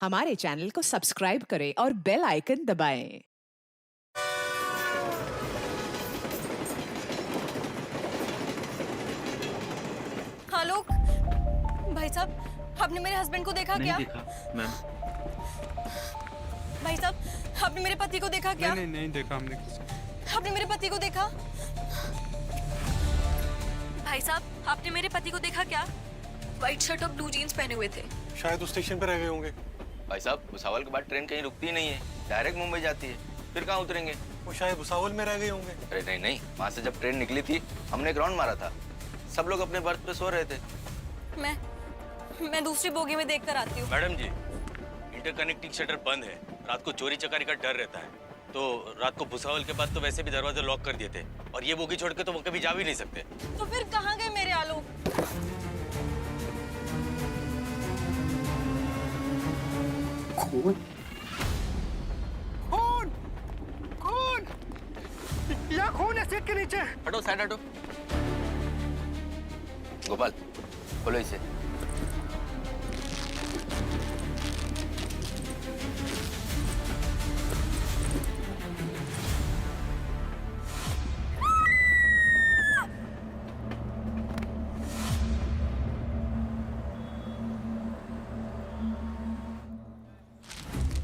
हमारे चैनल को सब्सक्राइब करें और बेल आइकन दबाएं। आलोक, भाई साहब, आपने मेरे हस्बैंड को देखा नहीं क्या? देखा मैम। भाई साहब, आपने मेरे पति को देखा क्या? नहीं देखा हमने किसी। आपने मेरे पति को देखा? भाई साहब, आपने मेरे पति को देखा क्या? व्हाइट शर्ट और ब्लू जीन्स पहने हुए थे। शायद उस स्टेशन पे रह गए होंगे। भाई साहब, भुसावल के बाद ट्रेन कहीं रुकती नहीं है, डायरेक्ट मुंबई जाती है। फिर कहाँ उतरेंगे? वो शायद भुसावल में रह गए होंगे। अरे नहीं नहीं, वहाँ से जब ट्रेन निकली थी हमने एक राउंड मारा था, सब लोग अपने बर्थ पे सो रहे थे। मैं दूसरी बोगी में देखकर आती हूँ। मैडम जी, इंटरकनेक्टिंग शटर बंद है, रात को चोरी चकारी का डर रहता है। तो रात को भुसावल के बाद तो वैसे भी दरवाजे लॉक कर दिए थे, और ये बोगी छोड़ के तो वो कभी जा भी नहीं सकते। तो फिर कहाँ गए मेरे आलोक? खून खून खून, या खून है सीट के नीचे। हटो, साइड हटो। गोपाल, खोलो इसे।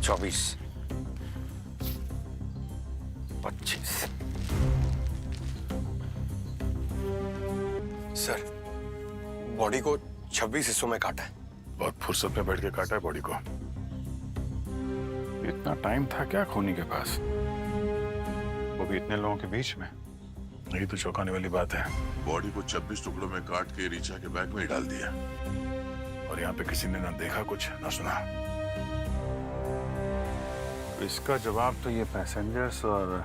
चौबीस, 25। सर, बॉडी को 26 हिस्सों में काटा है। बहुत फुर्सत में बैठ के काटा है बॉडी को। इतना टाइम था क्या खूनी के पास, वो भी इतने लोगों के बीच में? यही तो चौंकाने वाली बात है। बॉडी को 26 टुकड़ों में काट के रीचा के बैग में डाल दिया, और यहाँ पे किसी ने ना देखा कुछ ना सुना। तो इसका जवाब तो ये पैसेंजर्स और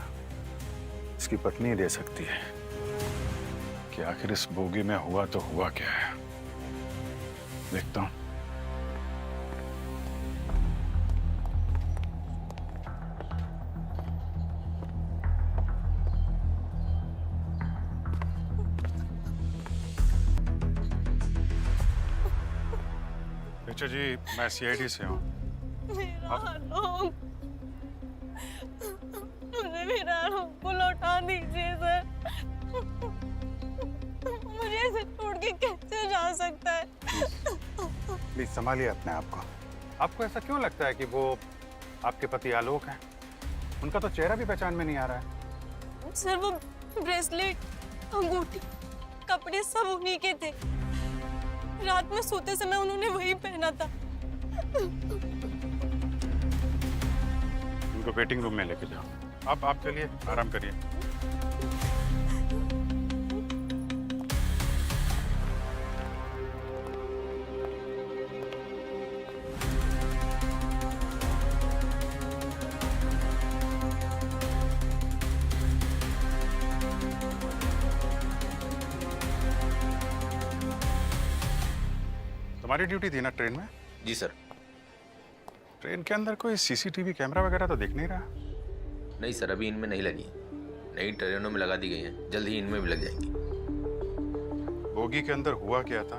इसकी पत्नी दे सकती है कि आखिर इस बोगी में हुआ तो हुआ क्या है। देखता हूँ। ऋचा जी, मैं सीआईडी से हूँ। मेरा आलोक, मुझे मेरा आलोक को लौटा दीजिए सर। मुझे ऐसे छोड़ के कैसे जा सकता है? प्लीज संभालिए अपने आप को। आपको ऐसा क्यों लगता है कि वो आपके पति आलोक हैं? उनका तो चेहरा भी पहचान में नहीं आ रहा है। सर, वो ब्रेसलेट, अंगूठी, कपड़े सब उन्हीं के थे। रात में सोते समय उन्होंने वही पहना था। उनको वेटिंग रूम में लेके जाओ। आप चलिए, आराम करिए। तुम्हारी ड्यूटी थी ना ट्रेन में? जी सर। ट्रेन के अंदर कोई सीसीटीवी कैमरा वगैरह तो दिख नहीं रहा। नहीं सर, अभी इनमें नहीं लगी, नई ट्रेनों में लगा दी गई हैं, जल्द ही इनमें भी लग जाएंगी। बोगी के अंदर हुआ क्या था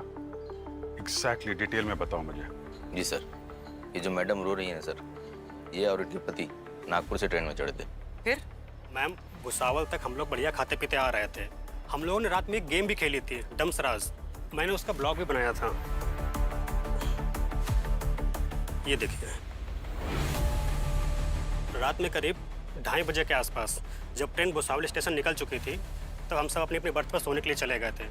एग्जैक्टली डिटेल में बताओ मुझे। जी सर, ये जो मैडम रो रही हैं सर, ये और इनके पति नागपुर से ट्रेन में चढ़े थे। फिर मैम, भुसावल तक हम लोग बढ़िया खाते पीते आ रहे थे। हम लोगों ने रात में एक गेम भी खेली थी, डमसराज। मैंने उसका ब्लॉग भी बनाया था, ये देखिए। रात में करीब 2:30 बजे के आसपास जब ट्रेन भुसावल स्टेशन निकल चुकी थी, तब हम सब अपनी अपनी बर्थ पर सोने के लिए चले गए थे।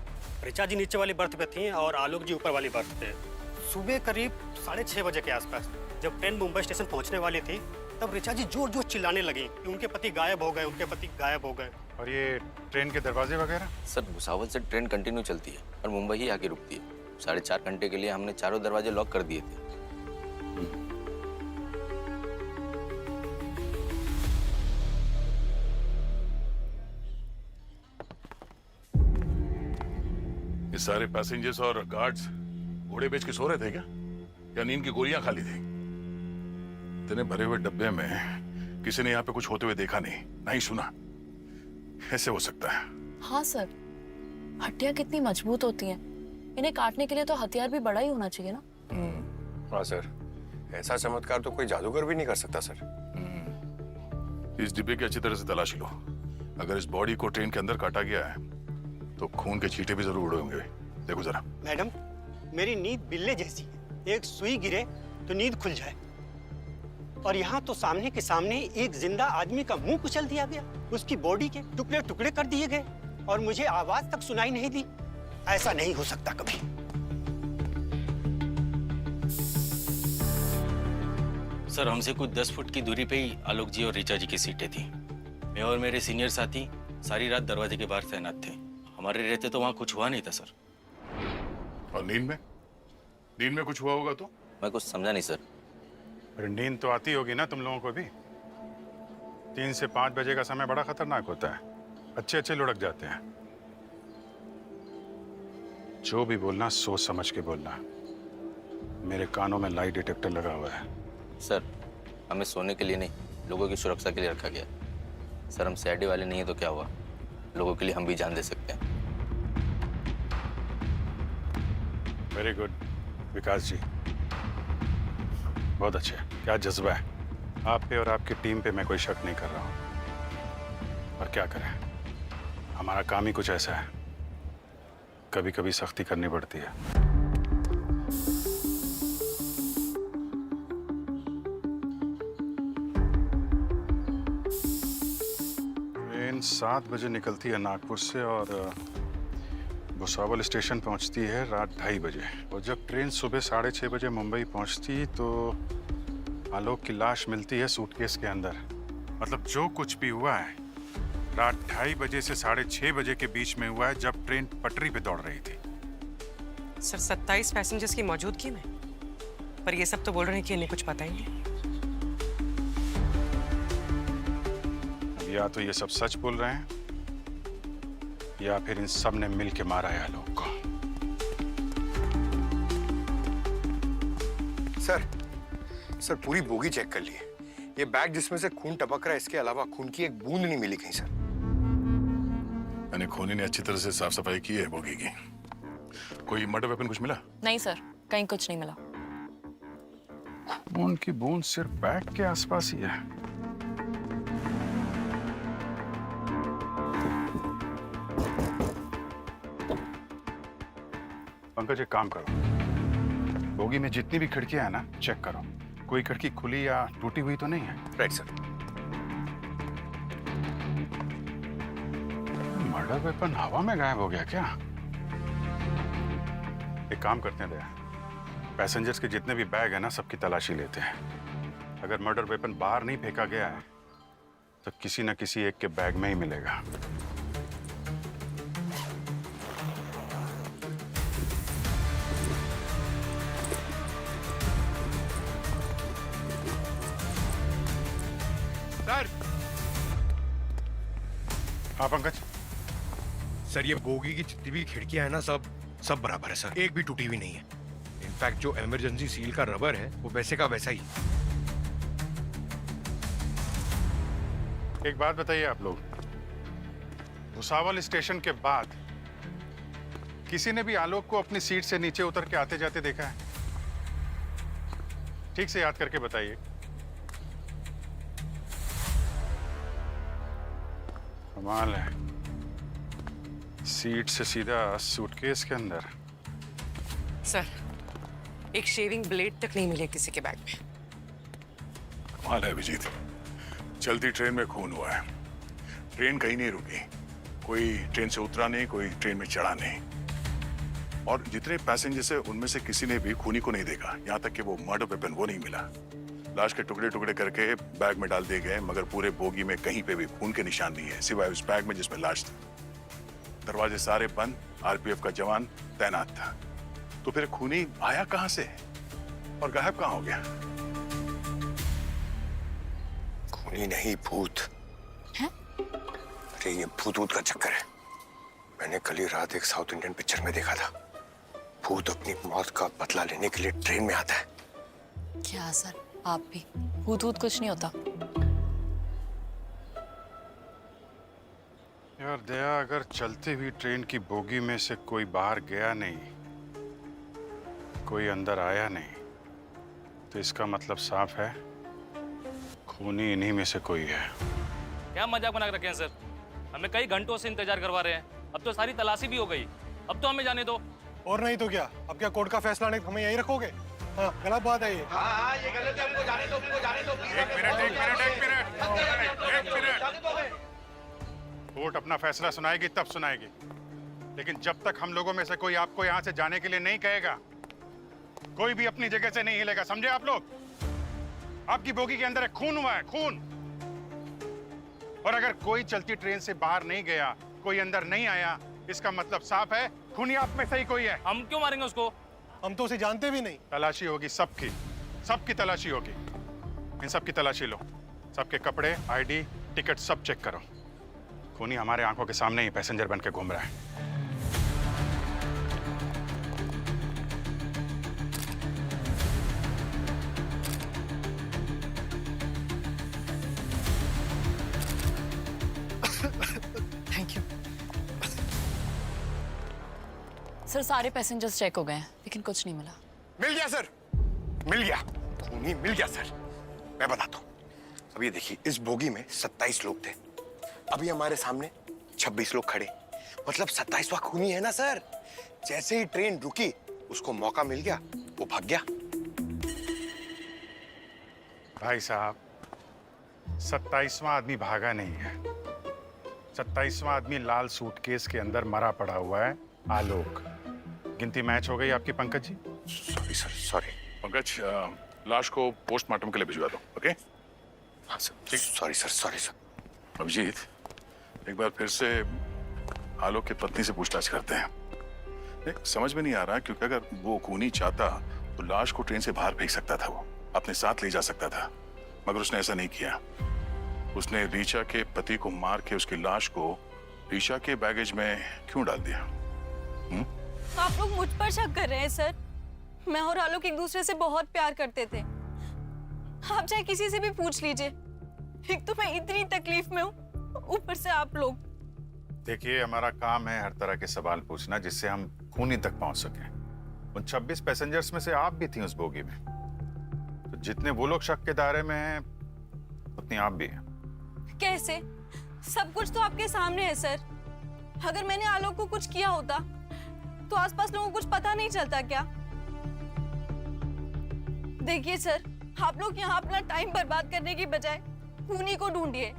ऋचा जी नीचे वाली बर्थ पे थी और आलोक जी ऊपर वाली बर्थ पे। सुबह करीब 6:30 बजे के आसपास जब ट्रेन मुंबई स्टेशन पहुंचने वाली थी, तब ऋचा जी जोर जोर चिल्लाने लगी कि उनके पति गायब हो गए, उनके पति गायब हो गए। और ये ट्रेन के दरवाजे वगैरह? सर, भुसावल से ट्रेन कंटिन्यू चलती है और मुंबई ही आके रुकती है। 4.5 घंटे के लिए हमने चारों दरवाजे लॉक कर दिए थे। ये सारे पैसेंजर्स और गार्ड्स घोड़े बेच के सो रहे थे क्या? या नींद की गोलियां खाली थी? इतने भरे हुए डब्बे में किसी ने यहाँ पे कुछ होते हुए देखा नहीं, नहीं सुना। ऐसे हो सकता है? हाँ सर, हड्डियां कितनी मजबूत होती हैं। इन्हें काटने के लिए तो हथियार भी बड़ा ही होना चाहिए ना। हाँ सर, ऐसा चमत्कार तो कोई जादूगर भी नहीं कर सकता सर। इस डिब्बे की अच्छी तरह से तलाशी लो। अगर इस बॉडी को ट्रेन के अंदर काटा गया है तो खून के छींटे भी जरूर उड़े होंगे। देखो जरा। मैडम, मेरी नींद बिल्ले जैसी है, एक सुई गिरे तो नींद खुल जाए, और यहाँ तो सामने के सामने एक जिंदा आदमी का मुंह कुचल दिया गया, उसकी बॉडी के टुकड़े टुकड़े कर दिए गए और मुझे आवाज तक सुनाई नहीं दी। ऐसा नहीं हो सकता कभी। सर, हमसे कुछ 10 फुट की दूरी पे ही आलोक जी और ऋचा जी की सीटें थी। मैं और मेरे सीनियर साथी सारी रात दरवाजे के बाहर तैनात थे। हमारे रहते तो वहाँ कुछ हुआ नहीं था सर। और नींद में कुछ हुआ होगा तो? मैं कुछ समझा नहीं सर। अरे नींद तो आती होगी ना तुम लोगों को भी। 3 से 5 बजे का समय बड़ा खतरनाक होता है, अच्छे अच्छे लुढ़क जाते हैं। जो भी बोलना सोच समझ के बोलना। मेरे कानों में लाई डिटेक्टर लगा हुआ है। सर, हमें सोने के लिए नहीं, लोगों की सुरक्षा के लिए रखा गया। सर, हम सीआईडी वाले नहीं है तो क्या हुआ, लोगों के लिए हम भी जान दे सकते हैं। वेरी गुड विकास जी, बहुत अच्छे। क्या जज्बा है आप पे और आपकी टीम पे। मैं कोई शक नहीं कर रहा हूँ, और क्या करें, हमारा काम ही कुछ ऐसा है, कभी कभी सख्ती करनी पड़ती है। ट्रेन 7 बजे निकलती है नागपुर से और भुसावल स्टेशन पहुंचती है रात 2:30 बजे। और जब ट्रेन सुबह 6:30 बजे मुंबई पहुंचती तो आलोक की लाश मिलती है सूटकेस के अंदर। मतलब जो कुछ भी हुआ है रात 2:30 बजे से 6:30 बजे के बीच में हुआ है, जब ट्रेन पटरी पे दौड़ रही थी। सर, 27 पैसेंजर्स की मौजूदगी में, पर ये सब तो बोल रहे हैं कि इन्हें कुछ पता ही नहीं। या तो ये सब सच बोल रहे हैं या फिर इन सब ने मिल के मारा है आलोक को। सर पूरी बोगी चेक कर लिए। ये बैग जिसमें से खून टपक रहा है, इसके अलावा खून की एक बूंद नहीं मिली कहीं सर। मैंने खूनी ने अच्छी तरह से साफ सफाई की है बोगी की। कोई मर्डर वेपन कुछ मिला? नहीं सर, कहीं कुछ नहीं मिला। खून की बूंद सिर्फ बैग के आसपास ही है। पंकज, एक काम करो, बोगी में जितनी भी खिड़कियां हैं ना, चेक करो, कोई खिड़की खुली या टूटी हुई तो नहीं है। Right sir. मर्डर वेपन हवा में गायब हो गया क्या? एक काम करते हैं दया, पैसेंजर्स के जितने भी बैग है ना, सबकी तलाशी लेते हैं। अगर मर्डर वेपन बाहर नहीं फेंका गया है तो किसी न किसी एक के बैग में ही मिलेगा। सर। हाँ पंकज। सर, ये बोगी की जितनी भी खिड़कियां हैं ना, सब बराबर है सर, एक भी टूटी हुई नहीं है। इनफैक्ट जो इमरजेंसी सील का रबर है वो वैसे का वैसा ही। एक बात बताइए आप लोग, भुसावल स्टेशन के बाद किसी ने भी आलोक को अपनी सीट से नीचे उतर के आते जाते देखा है? ठीक से याद करके बताइए। कमाल है, सीट से सीधा सूटकेस के अंदर। सर, एक शेविंग ब्लेड तक नहीं मिले किसी के बैग में। कमाल है अभिजीत, चलती ट्रेन में खून हुआ है, ट्रेन कहीं नहीं रुकी, कोई ट्रेन से उतरा नहीं, कोई ट्रेन में चढ़ा नहीं, और जितने पैसेंजर्स है उनमें से किसी ने भी खूनी को नहीं देखा। यहाँ तक कि वो मर्डर वेपन वो नहीं मिला। लाश के टुकड़े टुकड़े करके बैग में डाल दिए गए, मगर पूरे बोगी में कहीं पे भी खून के निशान नहीं है, सिवाय उस बैग में जिसमें लाश थी। दरवाजे सारे बंद, आरपीएफ का जवान तैनात था। तो फिर खूनी आया कहां से और गायब कहां हो गया? खूनी नहीं, भूत है? अरे ये भूत का चक्कर है। मैंने कल ही रात एक साउथ इंडियन पिक्चर में देखा था, भूत अपनी मौत का बदला लेने के लिए ट्रेन में आता है। क्या सर, आप भी? भूत कुछ नहीं होता। यार दया, अगर चलती हुई ट्रेन की बोगी में से कोई बाहर गया नहीं, कोई अंदर आया नहीं, तो इसका मतलब साफ है, खूनी इन्हीं में से कोई है। क्या मजाक बना के रखे हैं सर? हमें कई घंटों से इंतजार करवा रहे हैं। अब तो सारी तलाशी भी हो गई। अब तो हमें जाने दो। और नहीं तो क्या, अब क्या कोर्ट का फैसला नहीं, हमें यहीं रखोगे? हाँ, गलत बात है ये। हाँ, ये गलत है, हमको जाने दो, हमको जाने दो। एक मिनट। कोर्ट अपना फैसला सुनाएगी तब सुनाएगी, लेकिन जब तक हम लोगों में से कोई आपको यहाँ से जाने के लिए नहीं कहेगा, कोई भी अपनी जगह से नहीं हिलेगा, समझे आप लोग? आपकी बोगी के अंदर एक खून हुआ है, खून। और अगर कोई चलती ट्रेन से बाहर नहीं गया, कोई अंदर नहीं आया, इसका मतलब साफ है, खूनी आप में से ही कोई है। हम क्यों मारेंगे उसको? हम तो उसे जानते भी नहीं। तलाशी होगी सबकी, सबकी तलाशी होगी। इन सबकी तलाशी लो, सबके कपड़े, आईडी, टिकट सब चेक करो। खूनी हमारे आंखों के सामने ही पैसेंजर बन के घूम रहा है। Thank you. सर सारे पैसेंजर्स चेक हो गए हैं, लेकिन कुछ नहीं मिला। मिल गया सर, मिल गया, खूनी मिल गया सर। मैं बताता हूँ। अब ये देखिए, इस बोगी में 27 लोग थे। अभी हमारे सामने 26 लोग खड़े, मतलब 27वां खूनी है ना सर। जैसे ही ट्रेन रुकी, उसको मौका मिल गया, वो भाग गया। भाई साहब, 27वां आदमी भागा नहीं है। 27वां आदमी लाल सूटकेस के अंदर मरा पड़ा हुआ है, आलोक। गिनती मैच हो गई आपकी Pankaj ji? Sorry sir, sorry. Pankaj, लाश को पोस्टमार्टम के लिए भिजवा दो, ओके? हाँ सर, ठीक। Sorry sir, sorry sir. Abhijit, एक बार फिर से आलोक की पत्नी से पूछताछ करते हैं। देख, समझ में नहीं आ रहा, क्योंकि अगर वो खूनी चाहता तो लाश को ट्रेन से बाहर फेंक सकता था, वो अपने साथ ले जा सकता था, मगर उसने ऐसा नहीं किया। उसने रीचा के पति को मार के उसकी लाश को रीचा के बैगेज में क्यों डाल दिया? आप लोग मुझ पर शक कर रहे हैं सर। मैं और आलोक एक दूसरे से बहुत प्यार करते थे। आप चाहे किसी से भी पूछ लीजिए। एक तो मैं इतनी तकलीफ में हूँ, ऊपर से आप लोग। देखिए, हमारा काम है हर तरह के सवाल पूछना, जिससे हम खूनी तक पहुंच सके। उन 26 पैसेंजर्स में से आप भी थी उस बोगी में, तो जितने वो लोग शक के दायरे में हैं, उतनी आप भी हैं। कैसे? सब कुछ तो आपके सामने है सर। अगर मैंने आलोक को कुछ किया होता तो आसपास लोगों को कुछ पता नहीं चलता क्या? देखिए सर, आप लोग यहाँ अपना टाइम बर्बाद करने की बजाय खूनी को ढूंढिए।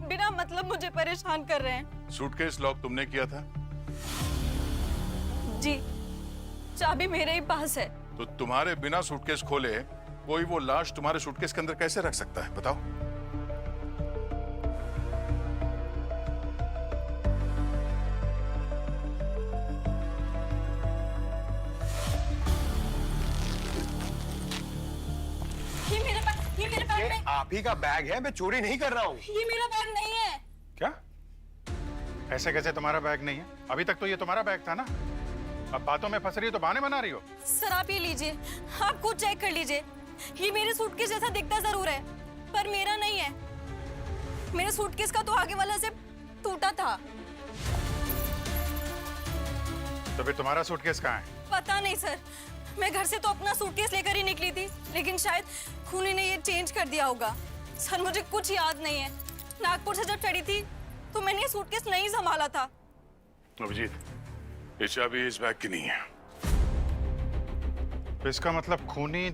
बिना मतलब मुझे परेशान कर रहे हैं। सूटकेस लॉक तुमने किया था? जी, चाबी मेरे ही पास है। तो तुम्हारे बिना सूटकेस खोले कोई वो लाश तुम्हारे सूटकेस के अंदर कैसे रख सकता है, बताओ? ये मेरे बैग में। आप ही का बैग है, मैं चोरी नहीं कर रहा हूँ। ये मेरा बैग नहीं है। क्या? ऐसे कैसे तुम्हारा बैग नहीं है? अभी तक तो ये तुम्हारा बैग था ना। अब बातों में फंस रही हो तो बहाने बना रही हो। सर आप ये लीजिए, आप खुद चेक कर लीजिए। ये मेरे सूटकेस जैसा दिखता जरूर है, पर मेरा नहीं है। मेरे सूटकेस का तो आगे वाला जिप टूटा था। तो फिर तुम्हारा सूटकेस कहाँ है? पता नहीं सर, मैं घर से तो अपना सूटकेस लेकर ही निकली थी, लेकिन शायद खूनी ने ये चेंज कर दिया होगा। सर मुझे कुछ याद नहीं है। नागपुर से जब चढ़ी थी तो मैंने ये सूटकेस नहीं संभाला था। अभिजीत, ये चाबी इस बैग की नहीं है। तो इसका मतलब खूनी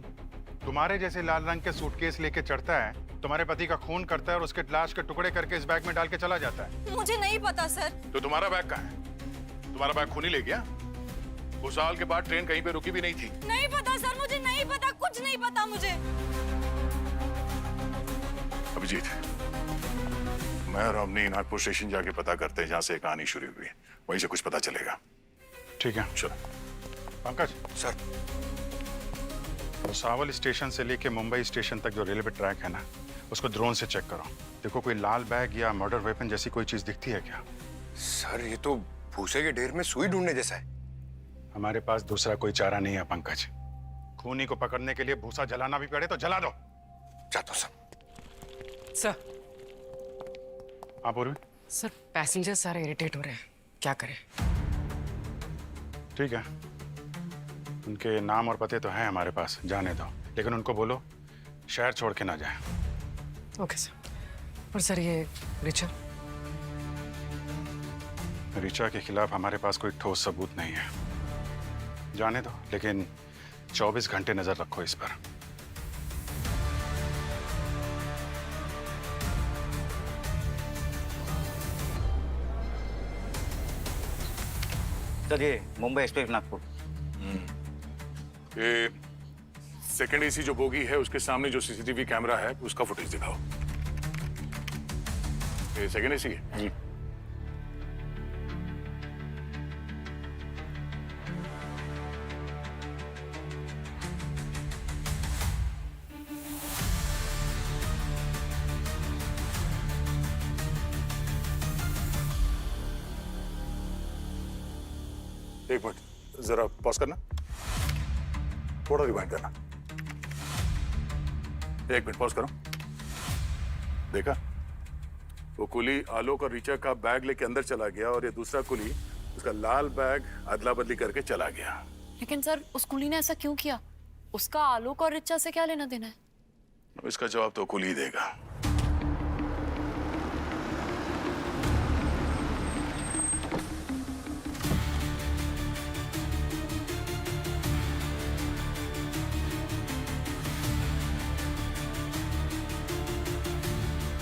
तुम्हारे जैसे लाल रंग के सूटकेस लेके चढ़ता है, तुम्हारे पति का खून करता है और उसके लाश के टुकड़े करके इस बैग में डाल के चला जाता है। मुझे नहीं पता सर। तो तुम्हारा बैग कहाँ है? तुम्हारा बैग खूनी ले गया? उस साल के बाद ट्रेन कहीं पे रुकी भी नहीं थी। नहीं पता सर, मुझे नहीं पता, कुछ नहीं पता मुझे। अभिजीत, मैं और अमनी नागपुर स्टेशन जाके पता करते हैं, जहाँ से कहानी शुरू हुई, वहीं से कुछ पता चलेगा। ठीक है, चलो। पंकज सर, भुसावल स्टेशन से लेके मुंबई स्टेशन तक जो रेलवे ट्रैक है ना, उसको ड्रोन से चेक करो। देखो कोई लाल बैग या मर्डर वेपन जैसी कोई चीज दिखती है क्या? सर ये तो भूसे के ढेर में सुई ढूंढने जैसा है। हमारे पास दूसरा कोई चारा नहीं है पंकज। खूनी को पकड़ने के लिए भूसा जलाना भी पड़े तो जला दो। जाता हूं सर। सर। हाँ पूर्वी। सर पैसेंजर सारे इरिटेट हो रहे हैं, क्या करें? ठीक है, उनके नाम और पते तो हैं हमारे पास, जाने दो। लेकिन उनको बोलो शहर छोड़ के ना जाए। Okay sir. और सर ये रिचा? ऋचा के खिलाफ हमारे पास कोई ठोस सबूत नहीं है। जाने दो, लेकिन 24 घंटे नजर रखो इस पर। सर ये मुंबई एक्सप्रेस नागपुर। ये सेकंड एसी जो बोगी है उसके सामने जो सीसीटीवी कैमरा है उसका फुटेज दिखाओ। ये सेकंड एसी है जी। एक मिनट जरा पॉज करना, थोड़ा रिवाइंड करना। एक मिनट पॉज करो। देखा, वो कुली आलोक और ऋचा का बैग लेके अंदर चला गया और ये दूसरा कुली उसका लाल बैग अदला बदली करके चला गया। लेकिन सर उस कुली ने ऐसा क्यों किया? उसका आलोक और रिचा से क्या लेना देना है? इसका जवाब तो कुली देगा।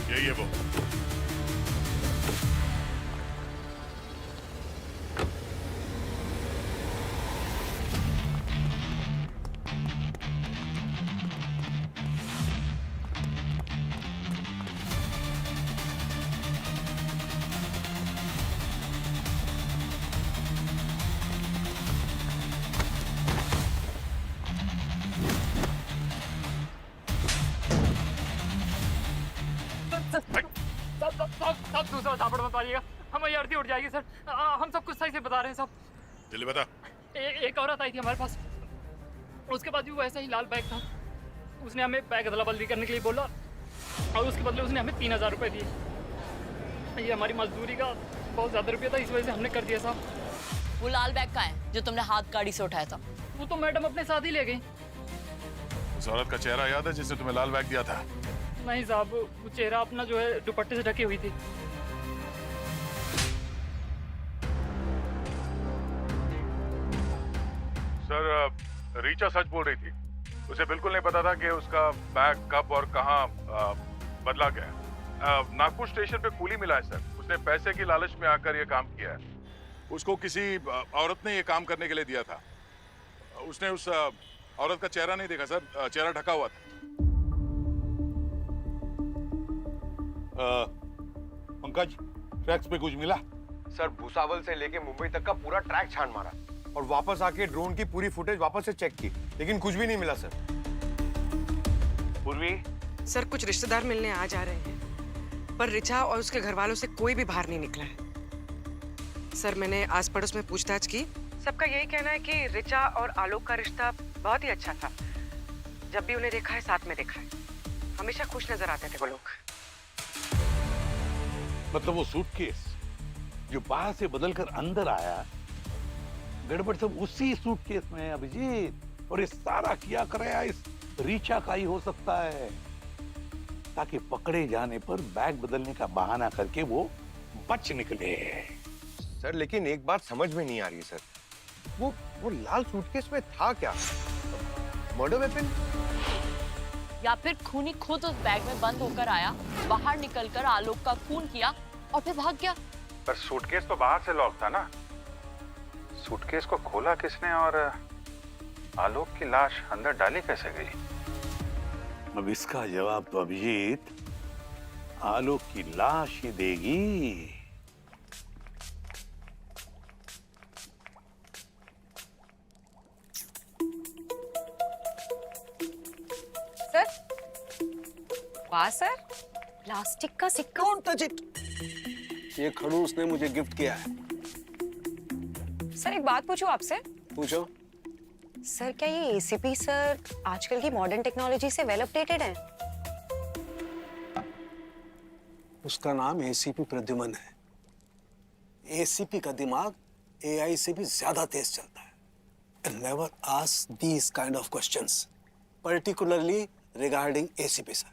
यही है वो। दूसरा झापड़ मत मारिएगा, हमारी आरती उठ जाएगी सर। हम सब कुछ सही से बता रहे हैं सब। जल्दी बता। एक औरत आई थी हमारे पास, उसके बाद भी वो ऐसा ही लाल बैग था। उसने हमें बैग अदला बदली करने के लिए बोला और उसके बदले उसने हमें 3000 रुपये दिए। ये हमारी मजदूरी का बहुत ज्यादा रुपया था, इस वजह से हमने कर दिया साहब। वो लाल बैग का है जो तुमने हाथ गाड़ी से उठाया था? वो तो मैडम अपने साथ ही ले गई। उस औरत का चेहरा याद है जिसने तुम्हें लाल बैग दिया था? नहीं साहब, वो चेहरा अपना जो है दुपट्टे से ढकी हुई थी। सर ऋचा सच बोल रही थी, उसे बिल्कुल नहीं पता था कि उसका बैग कब और कहां बदला गया। नागपुर स्टेशन पे कुली मिला है सर, उसने पैसे की लालच में आकर यह काम किया है। उसको किसी औरत ने यह काम करने के लिए दिया था। उसने उस औरत का चेहरा नहीं देखा सर, चेहरा ढका हुआ था। पंकज, ट्रैक्स पे कुछ मिला? सर भूसावल से लेके मुंबई तक का पूरा ट्रैक छान मारा और वापस आके ड्रोन की पूरी फुटेज वापस से चेक की, लेकिन कुछ भी नहीं मिला सर। पूर्वी सर, कुछ रिश्तेदार मिलने आ जा रहे हैं, पर रिचा और उसके घर वालों से कोई भी बाहर नहीं निकला है। सर मैंने आस पड़ोस में पूछताछ की, सबका यही कहना है कि रिचा और आलोक का रिश्ता बहुत ही अच्छा था। जब भी उन्हें देखा है साथ में देखा है, हमेशा खुश नजर आते थे वो लोग। मतलब वो सूटकेस जो बाहर से बदलकर अंदर आया, गड़बड़ सब उसी सूटकेस में है अभिजीत। और ये सारा किया कराया इस ऋचा का ही हो सकता है, ताकि पकड़े जाने पर बैग बदलने का बहाना करके वो बच निकले। सर लेकिन एक बात समझ में नहीं आ रही सर, वो लाल सूटकेस में था क्या? Murder weapon? या फिर खूनी खुद उस बैग में बंद होकर आया, बाहर निकलकर आलोक का खून किया और फिर भाग गया। पर सूटकेस तो बाहर से लॉक था ना, सूटकेस को खोला किसने और आलोक की लाश अंदर डाली कैसे गई? अब इसका जवाब तो अभिजीत आलोक की लाश ही देगी। सर, वाह सर, प्लास्टिक का सिक्का। Don't touch it. ये खड़ूस ने मुझे गिफ्ट किया है। सर एक बात पूछूं आपसे? पूछो। सर क्या ये एसीपी सर आजकल की मॉडर्न टेक्नोलॉजी से वेल अपडेटेड है? उसका नाम एसीपी प्रद्युमन है। एसीपी का दिमाग एआई से भी ज्यादा तेज चलता है। And never ask these kind of questions. Particularly regarding ACP sir.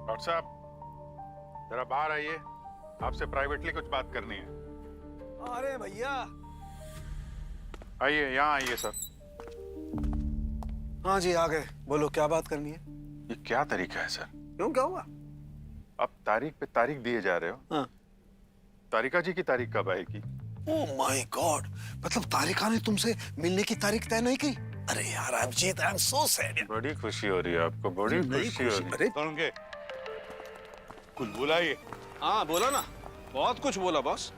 Doctor साहब जरा बाहर आइए, आपसे प्राइवेटली कुछ बात करनी है। अरे भैया, आइए, यहाँ आइए सर। हाँ जी, आ गए। बोलो क्या बात करनी है? ये क्या तरीका है सर? क्यों, क्या हुआ? आप तारीख पे तारीख दिए जा रहे हो। हाँ। तारिका जी की तारीख कब आएगी? ओह माय गॉड, मतलब तारिका ने तुमसे मिलने की तारीख तय नहीं की? अरे यार Abhijit, I am so sad. बड़ी खुशी हो रही है आपको, बड़ी खुशी हो रही है। अरे के कुछ बुलाइए। हाँ बोला ना, बहुत कुछ बोला बॉस।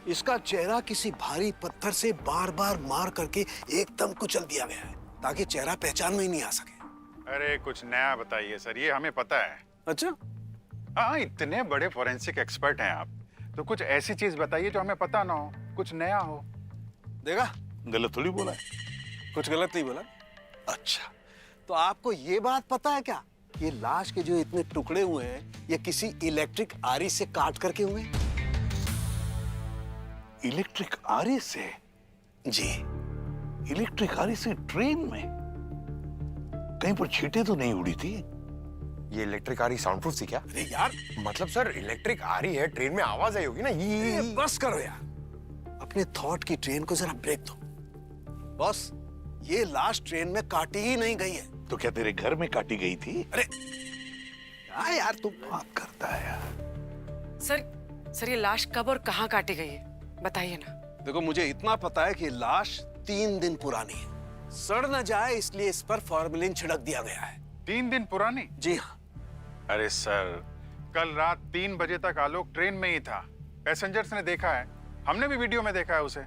इसका चेहरा किसी भारी पत्थर से बार बार मार करके एकदम कुचल दिया गया है ताकि चेहरा पहचान में ही नहीं आ सके। अरे कुछ नया बताइए सर, ये हमें पता है। अच्छा, हाँ, इतने बड़े फोरेंसिक एक्सपर्ट हैं आप, तो कुछ ऐसी चीज बताइए जो हमें पता ना हो, कुछ नया हो। देखा गलत थोड़ी बोला है। कुछ गलत नहीं बोला। अच्छा, तो आपको ये बात पता है क्या, ये लाश के जो इतने टुकड़े हुए हैं ये किसी इलेक्ट्रिक आरी से काट करके हुए हैं? इलेक्ट्रिक आरी से? जी। इलेक्ट्रिक आरी से ट्रेन में? कहीं पर छींटे तो नहीं उड़ी थी? ये इलेक्ट्रिक आरी साउंड प्रूफ थी क्या? अरे यार, मतलब सर इलेक्ट्रिक आरी है, ट्रेन में आवाज आई होगी ना। ये बस करो यार, अपने थॉट की ट्रेन को जरा ब्रेक दो। बॉस, ये लाश ट्रेन में काटी ही नहीं गई है। तो क्या तेरे घर में काटी गई थी? अरे क्या यार तुम बात करता है यार। सर ये लाश कब और कहाँ काटी गई है, बताइए ना। देखो, मुझे इतना पता है कि लाश 3 दिन पुरानी है, सड़ न जाए इसलिए इस पर फॉर्मेलिन छिड़क दिया गया है। 3 दिन पुरानी? जी हाँ। अरे सर, कल रात 3 बजे तक आलोक ट्रेन में ही था, पैसेंजर्स ने देखा है, हमने भी वीडियो में देखा है उसे।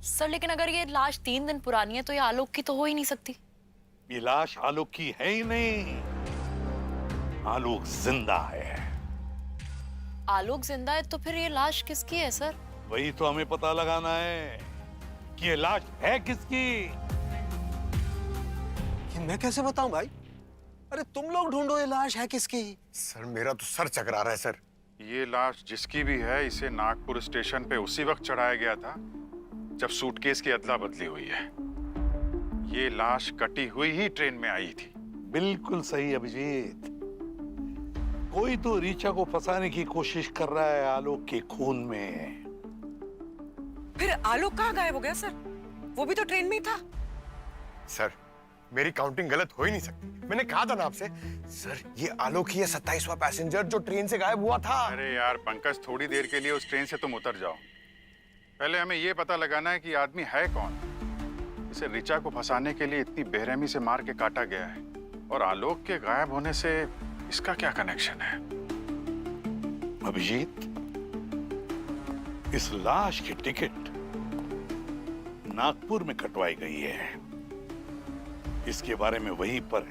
सर लेकिन अगर ये लाश 3 दिन पुरानी है तो ये आलोक की तो हो ही नहीं सकती। ये लाश आलोक की है ही नहीं, आलोक जिंदा है। आलोक जिंदा है तो फिर ये लाश किसकी है सर? वही तो हमें पता लगाना है कि ये लाश है किसकी। ये मैं कैसे बताऊं भाई? अरे तुम लोग ढूंढो ये लाश है किसकी। सर मेरा तो सर चकरा रहा है सर। ये लाश जिसकी भी है, इसे नागपुर स्टेशन पे उसी वक्त चढ़ाया गया था जब सूटकेस की अदला बदली हुई है। ये लाश कटी हुई ही ट्रेन में आई थी। बिल्कुल सही अभिजीत, कोई तो रीचा को फंसाने की कोशिश कर रहा है आलोक के खून में। फिर आलोक कहाँ गायब हो गया सर? वो भी तो ट्रेन में ही था। सर मेरी काउंटिंग गलत हो ही नहीं सकती, मैंने कहा था ना आपसे। सर ये आलोक ही है 27वां पैसेंजर जो ट्रेन से गायब हुआ था। अरे यार पंकज, थोड़ी देर के लिए उस ट्रेन से तुम उतर जाओ। पहले हमें ये पता लगाना है कि आदमी है कौन। इसे ऋचा को फंसाने के लिए इतनी बेरहमी से मार के काटा गया है, और आलोक के गायब होने से इसका क्या कनेक्शन है? अभिजीत, इस लाश की टिकट नागपुर में कटवाई गई है। इसके बारे में वहीं पर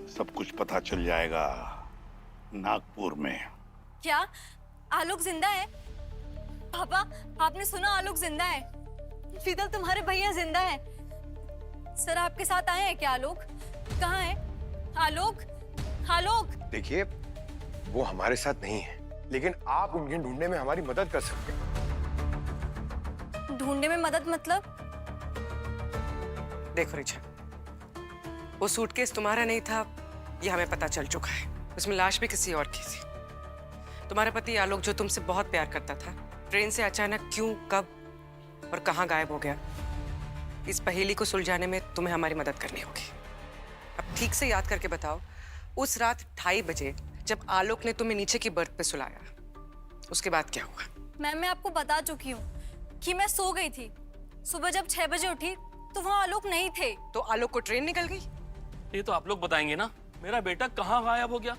सब कुछ पता चल जाएगा, नागपुर में। क्या आलोक जिंदा है? पापा, आपने सुना आलोक जिंदा है? फिदल तुम्हारे भैया जिंदा है। सर आपके साथ आए हैं क्या आलोक? कहाँ है आलोक? आलोक देखिए, वो हमारे साथ नहीं है, लेकिन आप उन्हें ढूंढने में हमारी मदद कर सकते हैं। ढूंढने में मदद मतलब? देखो रिचा, वो सूटकेस तुम्हारा नहीं था, ये हमें पता चल चुका है। उसमें लाश भी किसी और की थी। तुम्हारा पति आलोक जो तुमसे बहुत प्यार करता था, ट्रेन से अचानक क्यों, कब और कहाँ गायब हो गया, इस पहेली को सुलझाने में तुम्हें हमारी मदद करनी होगी। अब ठीक से याद करके बताओ, उस रात 2:30 बजे जब आलोक ने तुम्हें नीचे की बर्थ पे सुलाया, उसके बाद क्या हुआ? मैम मैं आपको बता चुकी हूँ कि मैं सो गई थी। सुबह जब 6 बजे उठी तो वहाँ आलोक नहीं थे। तो आलोक को ट्रेन निकल गई? ये तो आप लोग बताएंगे ना, मेरा बेटा कहाँ गायब हो गया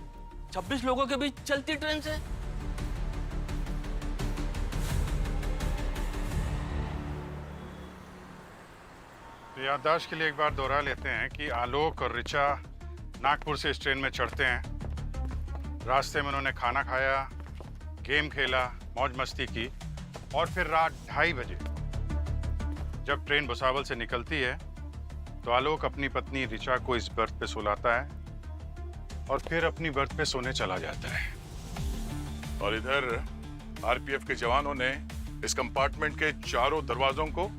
26 लोगों के बीच चलती ट्रेन से। याददाश्त के लिए एक बार दोहरा लेते हैं कि आलोक और ऋचा नागपुर से इस ट्रेन में चढ़ते हैं। रास्ते में उन्होंने खाना खाया, गेम खेला, मौज मस्ती की, और फिर रात 2:30 बजे जब ट्रेन भुसावल से निकलती है तो आलोक अपनी पत्नी ऋचा को इस बर्थ पे सुलाता है और फिर अपनी बर्थ पे सोने चला जाता है। और इधर आरपीएफ के जवानों ने इस कंपार्टमेंट के चारों दरवाजों को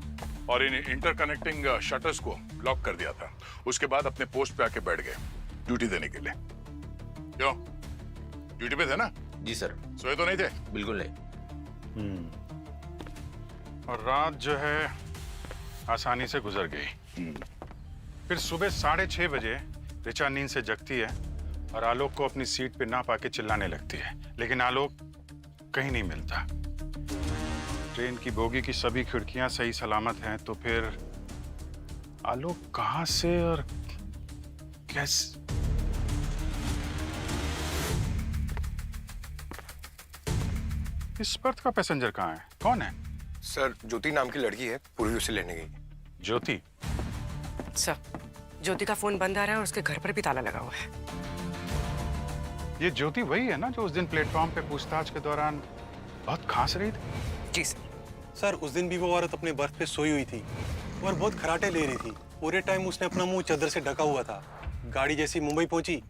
और इन इंटरकनेक्टिंग शटर्स को लॉक कर दिया था। उसके बाद अपने पोस्ट पे आके बैठ गए ड्यूटी देने के लिए। क्यों, ड्यूटी पे थे ना? जी सर। सोए तो नहीं थे? बिल्कुल नहीं। और रात जो है आसानी से गुजर गई। फिर सुबह 6:30 बजे ऋचा नींद से जगती है और आलोक को अपनी सीट पे ना पाके चिल्लाने लगती है, लेकिन आलोक कहीं नहीं मिलता। ट्रेन की बोगी की सभी खिड़कियां सही सलामत हैं, तो फिर आलोक कहां से और कैसे? इस बर्थ का पैसेंजर कहाँ है? कौन है? सर, ज्योति नाम की लड़की है, पूर्वी उसे लेने गई। ज्योति? सर, ज्योति का फोन बंद आ रहा है और उसके घर पर भी ताला लगा हुआ है। ये ज्योति वही है ना जो उस दिन प्लेटफॉर्म पे पूछताछ के दौरान बहुत खांस रही थी? जी सर। सर, उस दिन भी वो औरत अपने बर्थ पे सोई हुई थी और बहुत खराटे ले रही थी। पूरे टाइम उसने अपना मुंह चादर से ढका हुआ था। गाड़ी जैसी मुंबई पहुंची,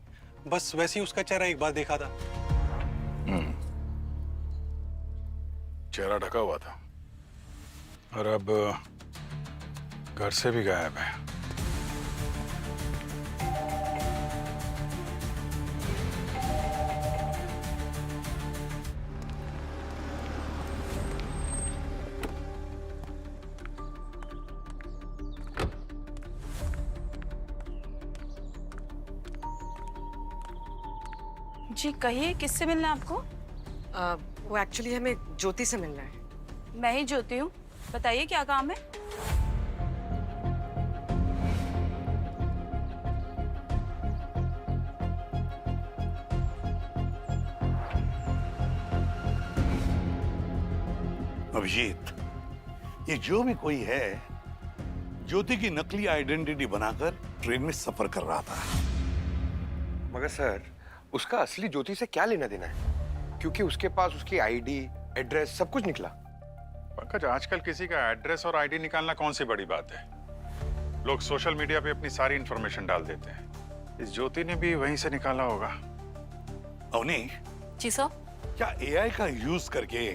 बस वैसे ही उसका चेहरा एक बार देखा था। चेहरा ढका हुआ था और अब घर से भी गायब है। जी कहिए, किससे मिलना है आपको? वो एक्चुअली हमें ज्योति से मिलना है। मैं ही ज्योति हूँ, बताइए क्या काम है? अभिजीत, ये जो भी कोई है ज्योति की नकली आइडेंटिटी बनाकर ट्रेन में सफर कर रहा था। मगर सर, उसका असली ज्योति से क्या लेना देना है? क्योंकि उसके पास उसकी आईडी, एड्रेस सब कुछ निकला। पंकज, आजकल किसी का एड्रेस और आईडी निकालना कौन सी बड़ी बात है? लोग सोशल मीडिया पे अपनी सारी इंफॉर्मेशन डाल देते हैं। इस ज्योति ने भी वहीं से निकाला होगा। अवनी। जी सर। क्या एआई का यूज करके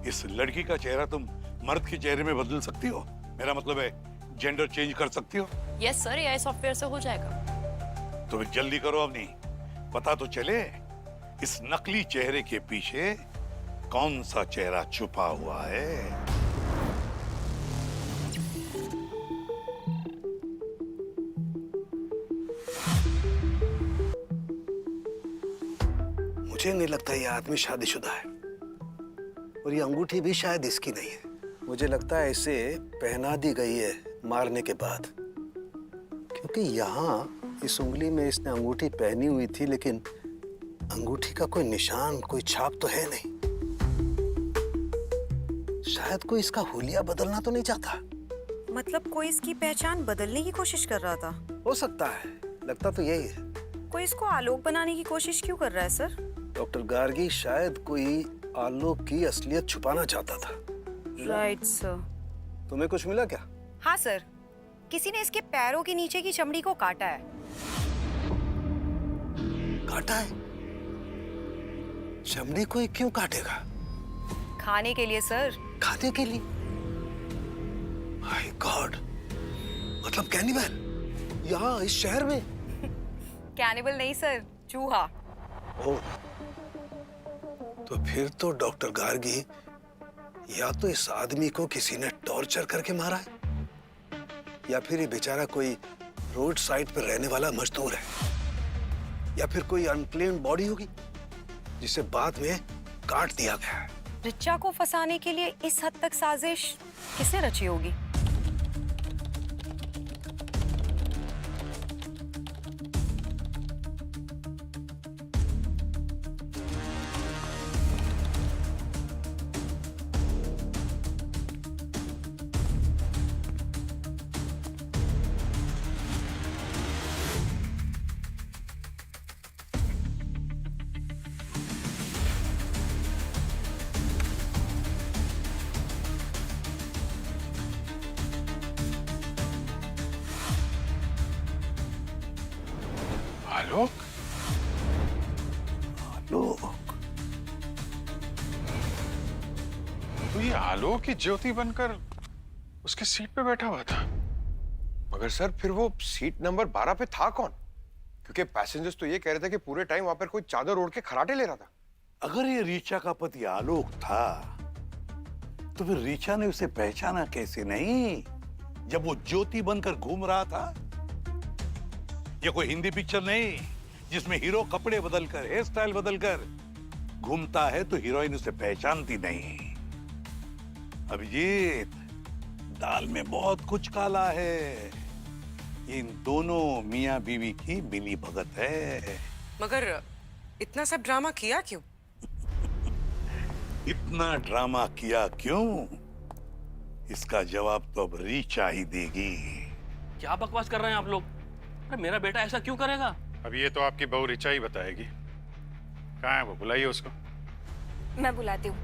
इस लड़की का चेहरा तुम मर्द के चेहरे में बदल सकती हो? मेरा मतलब है जेंडर चेंज कर सकती हो? यस सर, एआई सॉफ्टवेयर से हो जाएगा। तो फिर जल्दी करो अवनी, पता तो चले इस नकली चेहरे के पीछे कौन सा चेहरा छुपा हुआ है। मुझे नहीं लगता ये आदमी शादीशुदा है और ये अंगूठी भी शायद इसकी नहीं है। मुझे लगता है इसे पहना दी गई है मारने के बाद, क्योंकि यहाँ इस उंगली में इसने अंगूठी पहनी हुई थी, लेकिन अंगूठी का कोई निशान, कोई छाप तो है नहीं। शायद कोई इसका हुलिया बदलना तो नहीं चाहता। मतलब कोई इसकी पहचान बदलने की कोशिश कर रहा था? हो सकता है, लगता तो यही है। कोई इसको आलोक बनाने की कोशिश क्यों कर रहा है सर? डॉक्टर गार्गी शायद कोई आलोक की असलियत छुपाना चाहता था। Right sir. तुम्हें कुछ मिला क्या? हाँ सर, किसी ने इसके पैरों के नीचे की चमड़ी को काटा है। काटा है? चमड़ी कोई क्यों काटेगा? खाने के लिए सर। खाने के लिए? माय गॉड, मतलब कैनिबल यहाँ इस शहर में? कैनिबल नहीं सर, चूहा। ओह, तो फिर तो डॉक्टर गार्गी या तो इस आदमी को किसी ने टॉर्चर करके मारा है, या फिर ये बेचारा कोई रोड साइड पर रहने वाला मजदूर है, या फिर कोई अनक्लेम्ड बॉडी होगी जिसे बाद में काट दिया गया है। रिचा को फंसाने के लिए इस हद तक साजिश किसने रची होगी? आलोक? आलोक? आलोक की ज्योति बनकर उसकी सीट पे बैठा हुआ था। मगर सर फिर वो सीट नंबर 12 पे था कौन? क्योंकि पैसेंजर्स तो ये कह रहे थे कि पूरे टाइम वहां पर कोई चादर ओढ़ के खराटे ले रहा था। अगर ये रीचा का पति आलोक था तो फिर रीचा ने उसे पहचाना कैसे नहीं जब वो ज्योति बनकर घूम रहा था? ये कोई हिंदी पिक्चर नहीं जिसमें हीरो कपड़े बदलकर, हेयर स्टाइल बदलकर घूमता है तो हीरोइन उसे पहचानती नहीं। अभिजीत, दाल में बहुत कुछ काला है। इन दोनों मियां बीवी की मिली भगत है। मगर इतना सब ड्रामा किया क्यों? इतना ड्रामा किया क्यों? इसका जवाब तो अब रीचा ही देगी। क्या बकवास कर रहे हैं आप लोग? अरे मेरा बेटा ऐसा क्यों करेगा? अब ये तो आपकी बहू ऋचा ही बताएगी। कहाँ है वो? बुलाइए उसको। मैं बुलाती हूँ।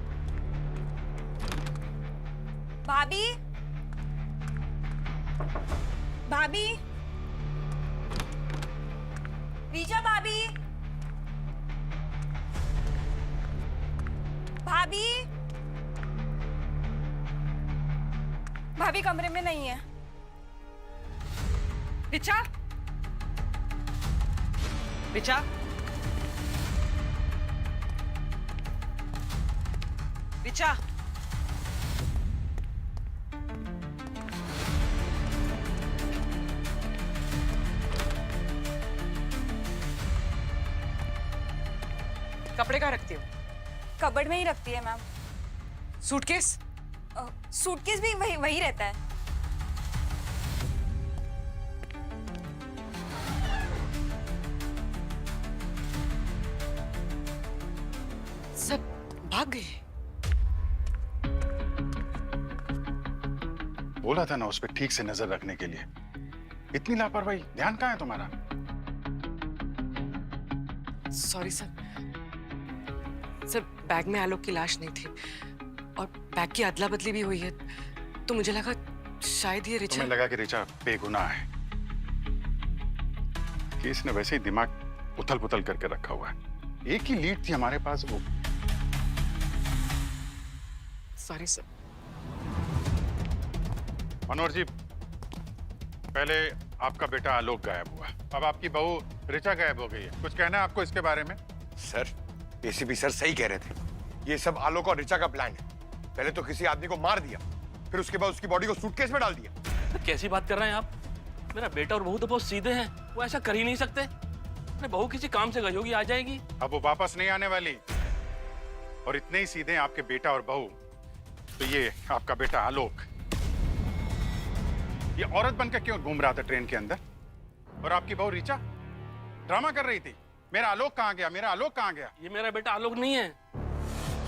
भाभी, भाभी, रीचा भाभी, भाभी, भाभी कमरे में नहीं है। ऋचा, ऋचा, ऋचा, कपड़े कहाँ रखती हो? कबर्ड में ही रखती है मैम। सूटकेस? सूटकेस भी वही रहता है। सब भाग गए। बोला था ना उस पर ठीक से नजर रखने के लिए। इतनी लापरवाही, ध्यान कहाँ है तुम्हारा? Sorry sir. सर, बैग में आलोक की लाश नहीं थी और बैग की अदला बदली भी हुई है, तो मुझे लगा शायद ये ऋचा। तुम्हें लगा कि ऋचा बेगुनाह है। केस ने वैसे ही दिमाग उथल पुथल करके रखा हुआ है। एक ही लीड थी हमारे पास, वो। Sorry sir. मनोहर जी, पहले आपका बेटा आलोक गायब हुआ, अब आपकी बहू ऋचा गायब हो गई है। कुछ कहना है आपको इसके बारे में? सर, एसीपी सर सही कह रहे थे। ये सब आलोक और ऋचा का प्लान है। पहले तो किसी आदमी को मार दिया, फिर उसके बाद उसकी बॉडी को सूटकेस में डाल दिया। कैसी बात कर रहे हैं आप? मेरा बेटा और बहू तो बहुत सीधे हैं, वो ऐसा कर ही नहीं सकते। अरे बहू किसी काम से गई होगी, आ जाएगी। अब वो वापस नहीं आने वाली। और इतने ही सीधे हैं आपके बेटा और बहू, तो ये आपका बेटा आलोक, ये औरत बनकर क्यों घूम रहा था ट्रेन के अंदर? और आपकी बहू ऋचा ड्रामा कर रही थी, मेरा आलोक कहाँ गया, मेरा आलोक कहाँ गया। ये मेरा बेटा आलोक नहीं है।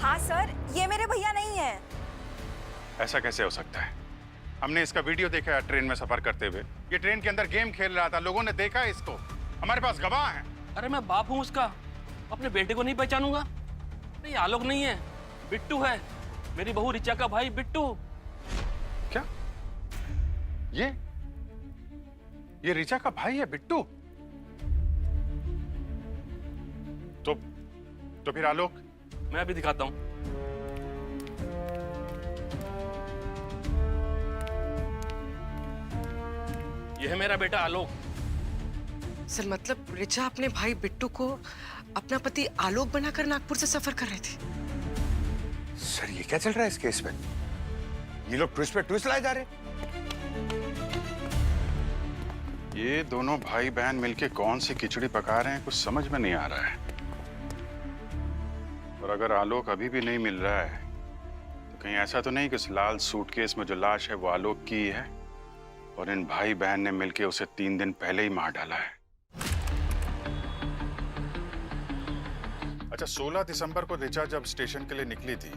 हाँ सर, ये मेरे भैया नहीं है। ऐसा कैसे हो सकता है? हमने इसका वीडियो देखा है ट्रेन में सफर करते हुए। ये ट्रेन के अंदर गेम खेल रहा था, लोगों ने देखा है इसको, हमारे पास गवाह हैं। अरे मैं बाप हूँ उसका, अपने बेटे को नहीं पहचानूंगा? नहीं, आलोक नहीं है, बिट्टू है, मेरी बहू ऋचा का भाई बिट्टू। क्या? ये ऋचा का भाई है बिट्टू? तो फिर आलोक? मैं अभी दिखाता हूँ। यह है मेरा बेटा आलोक। सर, मतलब ऋचा अपने भाई बिट्टू को अपना पति आलोक बनाकर नागपुर से सफर कर रहे थे। सर, ये क्या चल रहा है इस केस में? ये लोग ट्विस्ट पे ट्विस्ट लाए जा रहे हैं। ये दोनों भाई बहन मिलके कौन सी खिचड़ी पका रहे हैं, कुछ समझ में नहीं आ रहा है। और अगर आलोक अभी भी नहीं मिल रहा है तो कहीं ऐसा तो नहीं कि उस लाल सूटकेस में जो लाश है वो आलोक की ही है और इन भाई बहन ने मिलके उसे 3 दिन पहले ही मार डाला है। अच्छा, 16 दिसंबर को ऋचा जब स्टेशन के लिए निकली थी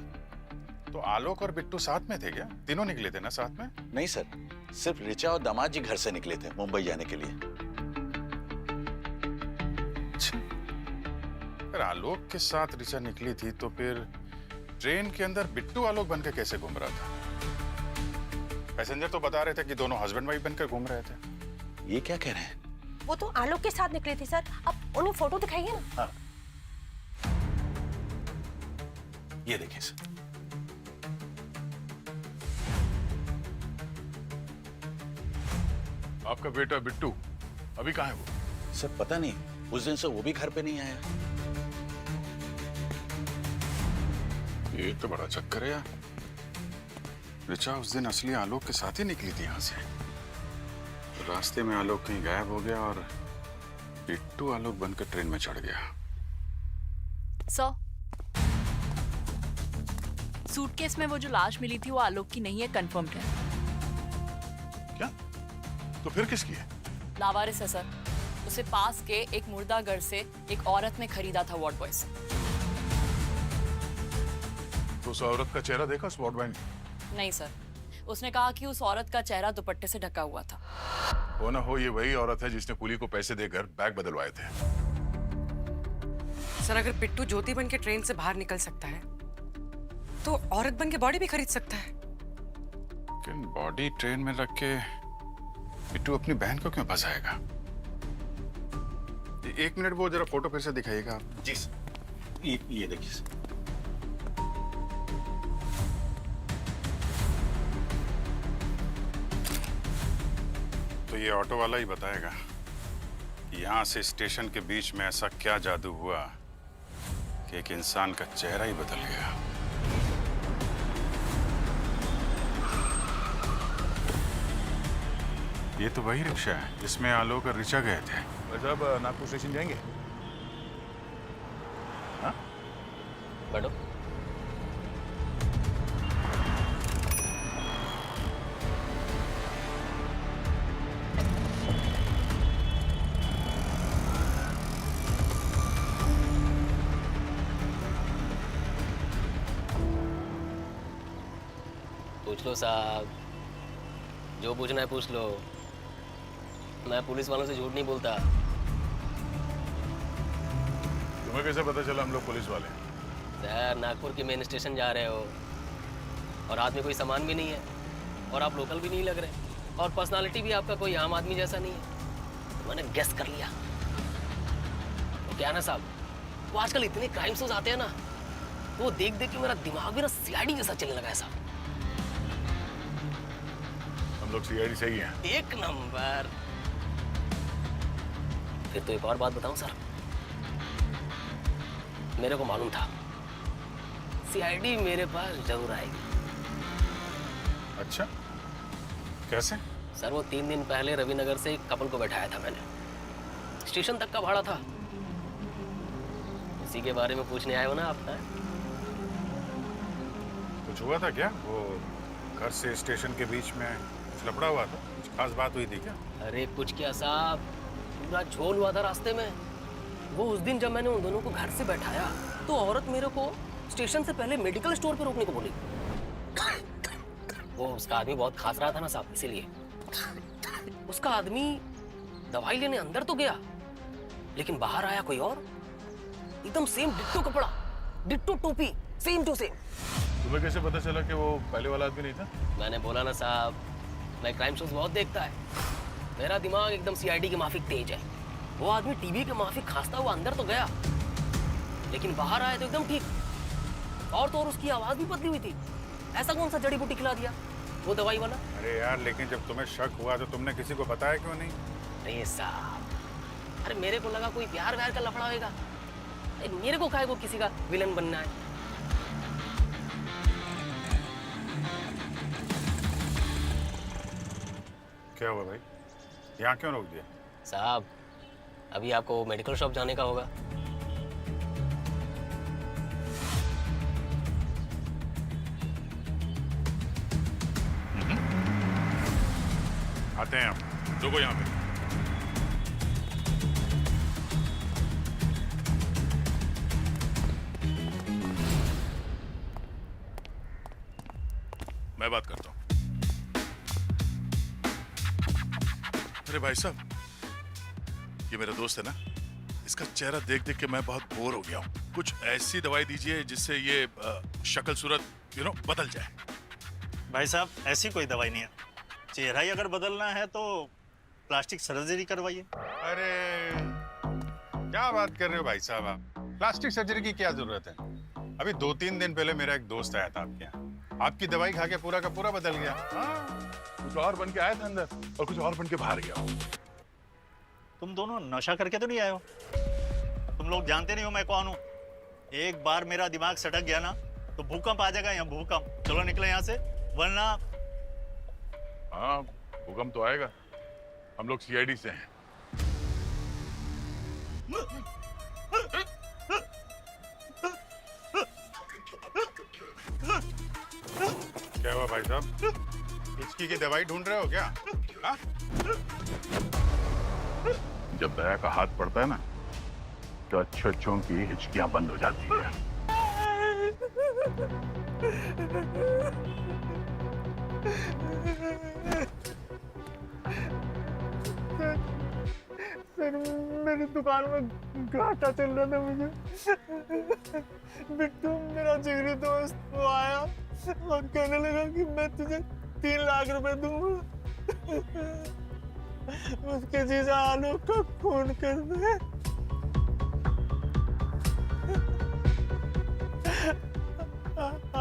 तो आलोक और बिट्टू साथ में थे क्या? तीनों निकले थे ना साथ में? नहीं सर, सिर्फ ऋचा और दामाद जी घर से निकले थे मुंबई जाने के लिए। अगर आलोक के साथ ऋचा निकली थी तो फिर ट्रेन के अंदर बिट्टू आलोक बनकर कैसे घूम रहा था? पैसेंजर तो बता रहे थे कि दोनों हस्बैंड वाइफ बनकर घूम रहे थे। ये क्या कह रहे हैं? वो तो आलोक के साथ निकले थे सर, अब उन्हें फोटो दिखाइए ना। हाँ, ये देखिए सर। आपका बेटा बिट्टू अभी कहाँ है वो? सर पता नहीं, उस दिन से वो भी घर पे नहीं आया। ये तो बड़ा चक्कर है यार। ऋचा उस दिन असली आलोक के साथ ही निकली थी यहाँ से। तो रास्ते में आलोक कहीं गायब हो गया और बिट्टू आलोक बनकर ट्रेन में चढ़ गया। सर, सूटकेस में वो जो लाश मिली थी वो आलोक की नहीं है, कंफर्म्ड है। क्या? तो फिर किसकी है? लावारिस है सर। उसे पास के एक मुर्दा घर से एक औरत ने खरीदा था वार्ड बॉय से। तो उस औरत का चेहरा देखा स्पॉट बॉय ने? नहीं सर, उसने कहा कि उस औरत का चेहरा दुपट्टे से ढका हुआ था। हो ना हो ये वही औरत है जिसने पुली को पैसे देकर बैग बदलवाए थे। सर अगर बिट्टू ज्योति बन के ट्रेन से बाहर निकल सकता है तो औरत बन के बॉडी भी खरीद सकता है। लेकिन बॉडी ट्रेन में रख के बिट्टू अपनी बहन को क्यों फंसाएगा? एक मिनट, वो जरा फोटो फिर से दिखाइएगा। जी सर, ये देखिए सर। तो ये ऑटो वाला ही बताएगा कि यहाँ से स्टेशन के बीच में ऐसा क्या जादू हुआ कि एक इंसान का चेहरा ही बदल गया। ये तो वही रिक्शा है जिसमें आलोक और ऋचा गए थे। साहब नागपुर स्टेशन जाएंगे? हाँ? बैठो। पूछ लो साहब, जो पूछना है पूछ लो। मैं पुलिस वालों से झूठ नहीं बोलता। तुम्हें कैसे पता चला हम लोग पुलिस वाले? सर, नागपुर के मेन स्टेशन जा रहे हो और हाथ में कोई सामान भी नहीं है और आप लोकल भी नहीं लग रहे और पर्सनालिटी भी आपका कोई आम आदमी जैसा नहीं है, तो मैंने गेस कर लिया। तो क्या ना साहब, वो आजकल इतने क्राइम शोज आते हैं ना, तो वो देख देख के मेरा दिमाग भी ना सीआईडी जैसा चलने लगा है साहब। हम लोग सीआईडी सही हैं। एक नंबर। फिर तो एक और बात बताऊं सर, मेरे को मालूम था सीआईडी मेरे पास जरूर आएगी। अच्छा, कैसे? सर, वो 3 दिन पहले रविनगर से एक कपल को बैठाया था मैंने, स्टेशन तक का भाड़ा था। उसी के बारे में पूछने आए हो ना आप? कुछ हुआ था क्या? वो घर से स्टेशन के बीच में कुछ लफड़ा हुआ था? कुछ खास बात हुई थी क्या? अरे कुछ क्या साहब, पूरा झोल हुआ था रास्ते में। वो उस दिन जब मैंने उन दोनों को घर से बैठाया तो औरत मेरे को स्टेशन से पहले मेडिकल स्टोर पे रोकने को बोली। वो उसका आदमी बहुत खास रहा था ना साहब, इसीलिए। उसका आदमी दवाई लेने अंदर तो गया, लेकिन बाहर आया कोई और, एकदम सेम डिट्टो कपड़ा, डिट्टो टोपी, सेम टू सेम। तुम्हें कैसे पता चला कि वो पहले वाला आदमी नहीं था? मैंने बोला ना साहब, मैं क्राइम शोज बहुत देखता है। मेरा दिमाग एकदम सीआईडी के माफिक तेज है। वो आदमी टीवी के माफिक खांसता हुआ अंदर तो गया, लेकिन बाहर आया तो एकदम ठीक। और तो और उसकी आवाज भी बदली हुई थी। ऐसा कौन सा जड़ी बूटी खिला दिया वो दवाई वाला? अरे यार, लेकिन जब तुम्हें शक हुआ तो तुमने किसी को बताया क्यों नहीं? नहीं साहब, अरे मेरे को लगा कोई प्यार व्यार का लफड़ा होगा। मेरे को काहे को किसी का विलन बनना है? क्या हुआ भाई, यहाँ क्यों रोक दिया? साहब, अभी आपको मेडिकल शॉप जाने का होगा। आते हैं हम। रुको यहाँ पे। मैं बात करता हूँ। अरे भाई साहब, ये मेरा दोस्त है ना, इसका चेहरा देख देख के मैं बहुत बोर हो गया हूँ। कुछ ऐसी दवाई दीजिए जिससे ये शक्ल सूरत बदल जाए। भाई साहब, ऐसी कोई दवाई नहीं है। चेहरा ही अगर बदलना है तो प्लास्टिक सर्जरी करवाइए। अरे क्या बात कर रहे हो भाई साहब आप? प्लास्टिक सर्जरी की क्या जरूरत है? अभी 2-3 दिन पहले मेरा एक दोस्त आया था आपके यहाँ। आपकी दवाई खा के पूरा का पूरा बदल गया। हाँ, कुछ और बन के आया था अंदर और कुछ और बन के बाहर गया। तुम दोनों नशा करके तो नहीं आए हो? तुम लोग जानते नहीं हो मैं कौन हूँ। एक बार मेरा दिमाग सटक गया ना तो भूकंप आ जाएगा यहाँ, भूकंप। चलो निकले यहाँ से, वरना। हाँ, भूकंप तो आएगा। हम लोग सीआईडी से हैं। क्या हुआ भाई साहब? हिचकी की दवाई ढूंढ रहे हो क्या? हाँ? जब दया का हाथ पड़ता है ना तो अच्छों की हिचकियां बंद हो जाती है। सर मेरी दुकान में घाटा चल रहा था मुझे। बिट्टू मेरा जिगरी दोस्त वो आया और कहने लगा कि मैं तुझे 3 लाख रुपए दूंगा। उसके जीजा आलोक का खून कर दे।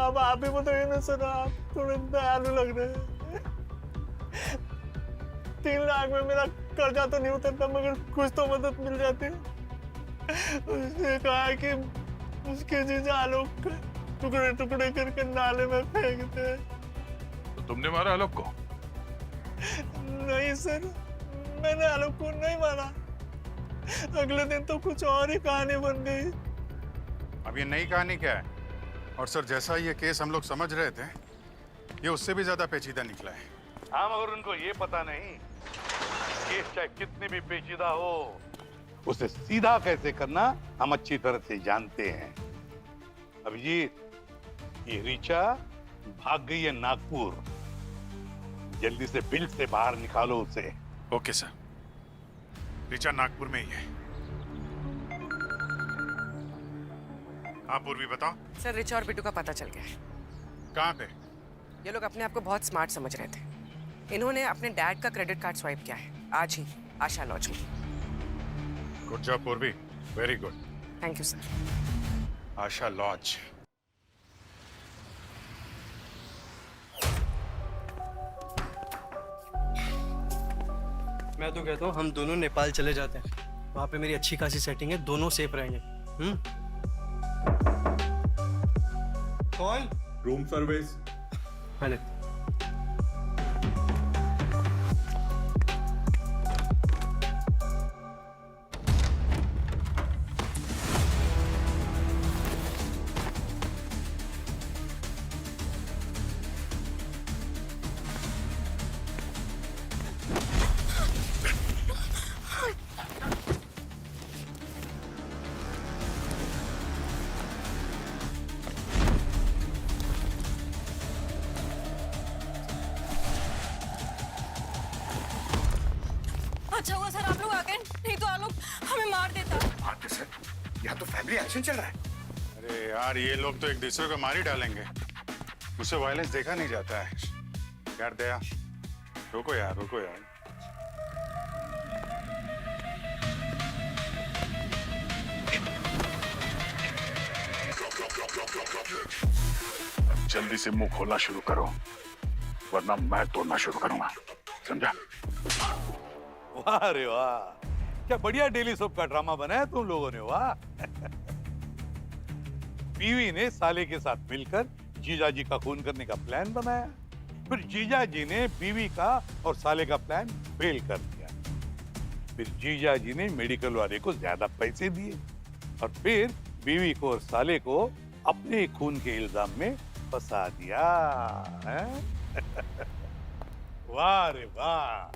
अब आप ही बताइए ना सर, आप थोड़े दयालु लग रहे हैं। 3 लाख में मेरा कर्जा तो नहीं उतरता मगर कुछ तो मदद मिल जाती है। उसने कहा कि उसके जीजा आलोक का टुकड़े टुकड़े करके नाले में फेंक दे। तो तुमने मारा आलोक को? नहीं सर, मैंने आलोक को नहीं मारा। अगले दिन तो कुछ और ही कहानी बन गई। अब ये नई कहानी क्या है? और सर जैसा ये केस हम लोग समझ रहे थे, ये उससे भी ज्यादा पेचीदा निकला है। हाँ, मगर उनको ये पता नहीं केस चाहे कितने भी पेचीदा हो, उसे सीधा कैसे करना हम अच्छी तरह से जानते हैं। अभिजीत, ये ऋचा भाग गई है नागपुर। जल्दी से बिल से बाहर निकालो उसे। Okay sir. ऋचा नागपुर में ही है। हाँ पूर्वी बताओ। सर रिचा और बिट्टू का पता चल गया है। कहाँ पे? ये लोग अपने आप को बहुत स्मार्ट समझ रहे थे। इन्होंने अपने डैड का क्रेडिट कार्ड स्वाइप किया है आज ही आशा लॉज में। Good job Purvi, very good. Thank you sir. Asha lodge. मैं तो कहता हूँ हम दोनों नेपाल चले जाते हैं। वहाँ पे मेरी अच्छी खासी सेटिंग है, दोनों सेफ रहेंगे। कौन? Room service. मैंने अच्छा हुआ सर आप लोग आ गए, नहीं तो आलोक हमें मार देता। आते सर, यहाँ तो फैमिली एक्शन चल रहा है। अरे यार, ये लोग तो एक दूसरे को मार ही डालेंगे। उससे वायलेंस देखा नहीं जाता है। यार दया, रुको यार, रुको यार। जल्दी से मुंह खोलना शुरू करो, वरना मैं तोड़ना शुरू करूंगा, समझा? वाह रे वाह, क्या बढ़िया डेली सोप का ड्रामा बनाया तुम लोगों ने। वाह। बीवी ने साले के साथ मिलकर जीजाजी का खून करने का प्लान बनाया, फिर जीजाजी ने बीवी का और साले का प्लान फेल कर दिया। फिर जीजाजी ने मेडिकल वाले को ज्यादा पैसे दिए और फिर बीवी को और साले को अपने खून के इल्जाम में फंसा दिया। वाह रे वाह,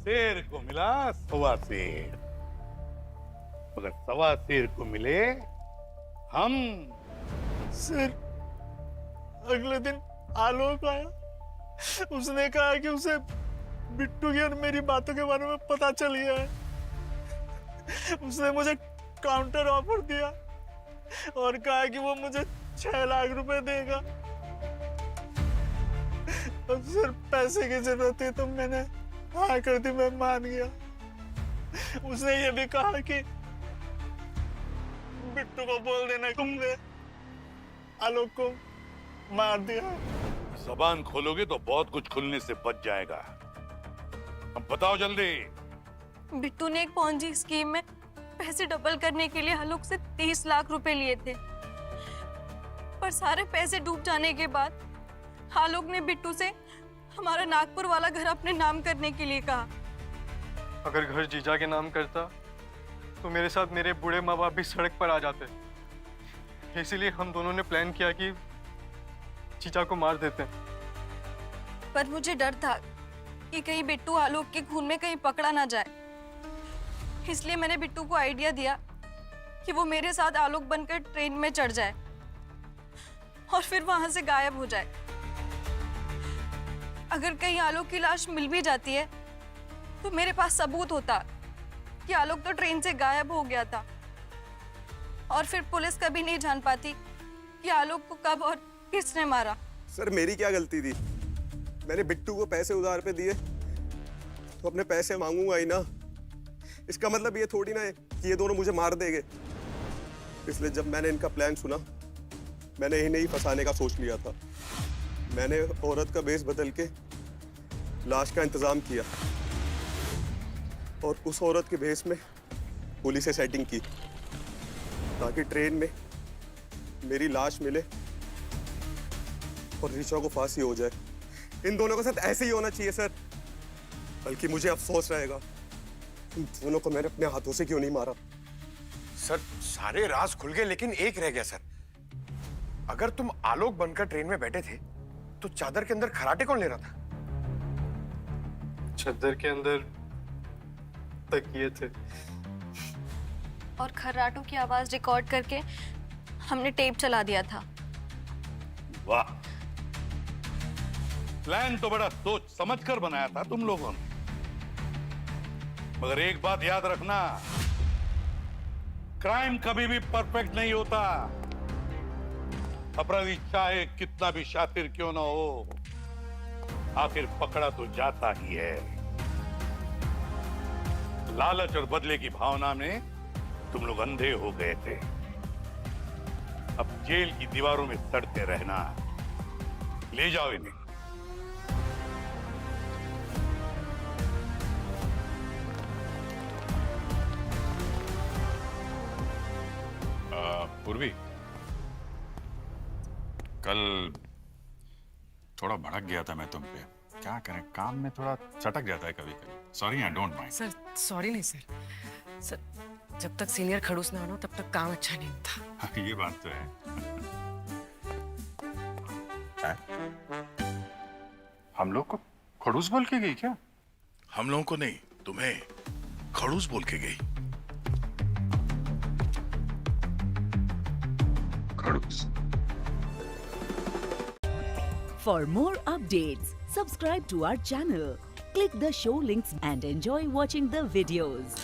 शेर को मिला सवा शेर, मगर सवा शेर को मिले हम। सर अगले दिन आलोक आया, उसने कहा कि उसे बिट्टू की और मेरी बातों के बारे में पता चल गया है। उसने मुझे काउंटर ऑफर दिया और कहा कि वो मुझे 6 लाख रुपए देगा। अब सर पैसे की जरूरत थी तो मैंने हाँ कर दी, मैं मान गया। उसने ये भी कहा कि बिट्टू को बोल देना तुमने आलोक को मार दिया। जबान खोलोगे तो बहुत कुछ खुलने से बच जाएगा। अब बताओ जल्दी। बिट्टू ने एक पॉन्जी स्कीम में पैसे डबल करने के लिए आलोक से 30 लाख रुपए लिए थे, पर सारे पैसे डूब जाने के बाद आलोक ने बिट्टू से हमारा नागपुर वाला घर अपने नाम करने के लिए कहा। अगर घर जीजा के नाम करता तो मेरे साथ मेरे बूढ़े माँ बाप भी सड़क पर आ जाते, इसीलिए हम दोनों ने प्लान किया कि जीजा को मार देते। पर मुझे डर था कि कहीं बिट्टू आलोक के खून में कहीं पकड़ा ना जाए, इसलिए मैंने बिट्टू को आइडिया दिया कि वो मेरे साथ आलोक बनकर ट्रेन में चढ़ जाए और फिर वहां से गायब हो जाए। अगर कहीं आलोक की लाश मिल भी जाती है तो मेरे पास सबूत होता कि आलोक तो ट्रेन से गायब हो गया था, और फिर पुलिस कभी नहीं जान पाती कि आलोक को कब और किसने मारा। सर मेरी क्या गलती थी? मैंने बिट्टू को पैसे उधार पे दिए तो अपने पैसे मांगूंगा ही ना। इसका मतलब ये थोड़ी ना है कि ये दोनों मुझे मार देंगे। इसलिए जब मैंने इनका प्लान सुना, मैंने इन्हें ही फंसाने का सोच लिया था। मैंने औरत का भेष बदल के लाश का इंतजाम किया और उस औरत के भेष में पुलिस से सेटिंग की ताकि ट्रेन में मेरी लाश मिले और ऋचा को फांसी हो जाए। इन दोनों के साथ ऐसे ही होना चाहिए सर, बल्कि मुझे अफसोस रहेगा इन दोनों को मैंने अपने हाथों से क्यों नहीं मारा। सर सारे राज खुल गए, लेकिन एक रह गया सर। अगर तुम आलोक बनकर ट्रेन में बैठे थे तो चादर के अंदर खराटे कौन ले रहा था? चादर के अंदर तकिए थे और खर्राटों की आवाज रिकॉर्ड करके हमने टेप चला दिया था। वाह, प्लान तो बड़ा सोच समझ कर बनाया था तुम लोगों ने। मगर एक बात याद रखना, क्राइम कभी भी परफेक्ट नहीं होता। अपराधी चाहे कितना भी शातिर क्यों ना हो, आखिर पकड़ा तो जाता ही है। लालच और बदले की भावना में तुम लोग अंधे हो गए थे। अब जेल की दीवारों में सड़ते रहना। ले जाओ इन्हें। पूर्वी, कल थोड़ा भड़क गया था मैं तुम पे। क्या करें, काम में थोड़ा चटक जाता है कभी कभी। Sorry, I don't mind. Sir sorry नहीं सर, सर जब तक सीनियर खड़ूस ना हो तब तक काम अच्छा नहीं होता। ये बात तो है। हम लोग को खड़ूस बोल के गई क्या? हम लोगों को नहीं, तुम्हें खड़ूस बोल के गई। खड़ूस। For more updates, subscribe to our channel, click the show links and enjoy watching the videos.